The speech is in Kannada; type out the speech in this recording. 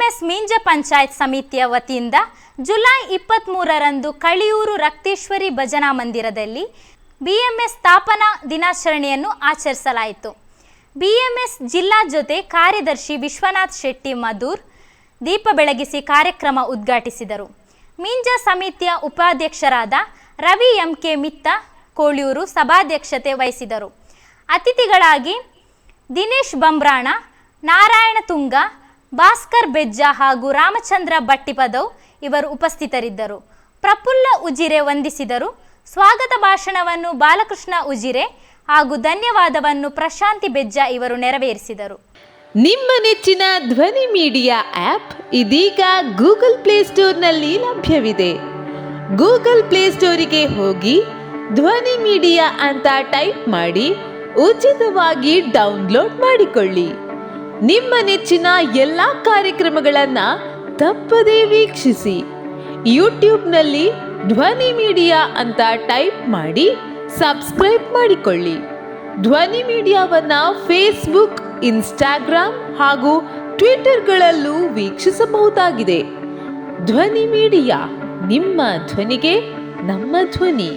ಬಿಎಂಎಸ್ ಮೀಂಜ ಪಂಚಾಯತ್ ಸಮಿತಿಯ ವತಿಯಿಂದ ಜುಲೈ 23ರಂದು ಕಳಿಯೂರು ರಕ್ತೇಶ್ವರಿ ಭಜನಾ ಮಂದಿರದಲ್ಲಿ ಬಿಎಂಎಸ್ ಸ್ಥಾಪನಾ ದಿನಾಚರಣೆಯನ್ನು ಆಚರಿಸಲಾಯಿತು. ಬಿಎಂಎಸ್ ಜಿಲ್ಲಾ ಜೊತೆ ಕಾರ್ಯದರ್ಶಿ ವಿಶ್ವನಾಥ್ ಶೆಟ್ಟಿ ಮಧೂರ್ ದೀಪ ಬೆಳಗಿಸಿ ಕಾರ್ಯಕ್ರಮ ಉದ್ಘಾಟಿಸಿದರು. ಮೀಂಜ ಸಮಿತಿಯ ಉಪಾಧ್ಯಕ್ಷರಾದ ರವಿ ಎಂಕೆ ಮಿತ್ತ ಕೋಳಿಯೂರು ಸಭಾಧ್ಯಕ್ಷತೆ ವಹಿಸಿದರು. ಅತಿಥಿಗಳಾಗಿ ದಿನೇಶ್ ಬಂಬ್ರಾಣ, ನಾರಾಯಣ ತುಂಗ, ಭಾಸ್ಕರ್ ಬೆಜ್ಜ ಹಾಗೂ ರಾಮಚಂದ್ರ ಬಟ್ಟಿಪದವ್ ಇವರು ಉಪಸ್ಥಿತರಿದ್ದರು. ಪ್ರಫುಲ್ಲ ಉಜಿರೆ ವಂದಿಸಿದರು. ಸ್ವಾಗತ ಭಾಷಣವನ್ನು ಬಾಲಕೃಷ್ಣ ಉಜಿರೆ ಹಾಗೂ ಧನ್ಯವಾದವನ್ನು ಪ್ರಶಾಂತಿ ಬೆಜ್ಜ ಇವರು ನೆರವೇರಿಸಿದರು. ನಿಮ್ಮ ನೆಚ್ಚಿನ ಧ್ವನಿ ಮೀಡಿಯಾ ಆ್ಯಪ್ ಇದೀಗ ಗೂಗಲ್ ಪ್ಲೇಸ್ಟೋರ್ನಲ್ಲಿ ಲಭ್ಯವಿದೆ. ಗೂಗಲ್ ಪ್ಲೇಸ್ಟೋರಿಗೆ ಹೋಗಿ ಧ್ವನಿ ಮೀಡಿಯಾ ಅಂತ ಟೈಪ್ ಮಾಡಿ ಉಚಿತವಾಗಿ ಡೌನ್ಲೋಡ್ ಮಾಡಿಕೊಳ್ಳಿ. ನಿಮ್ಮ ನೆಚ್ಚಿನ ಎಲ್ಲ ಕಾರ್ಯಕ್ರಮಗಳನ್ನು ತಪ್ಪದೇ ವೀಕ್ಷಿಸಿ. ಯೂಟ್ಯೂಬ್ನಲ್ಲಿ ಧ್ವನಿ ಮೀಡಿಯಾ ಅಂತ ಟೈಪ್ ಮಾಡಿ ಸಬ್ಸ್ಕ್ರೈಬ್ ಮಾಡಿಕೊಳ್ಳಿ. ಧ್ವನಿ ಮೀಡಿಯಾವನ್ನು ಫೇಸ್ಬುಕ್, ಇನ್ಸ್ಟಾಗ್ರಾಮ್ ಹಾಗೂ ಟ್ವಿಟರ್ಗಳಲ್ಲೂ ವೀಕ್ಷಿಸಬಹುದಾಗಿದೆ. ಧ್ವನಿ ಮೀಡಿಯಾ, ನಿಮ್ಮ ಧ್ವನಿಗೆ ನಮ್ಮ ಧ್ವನಿ.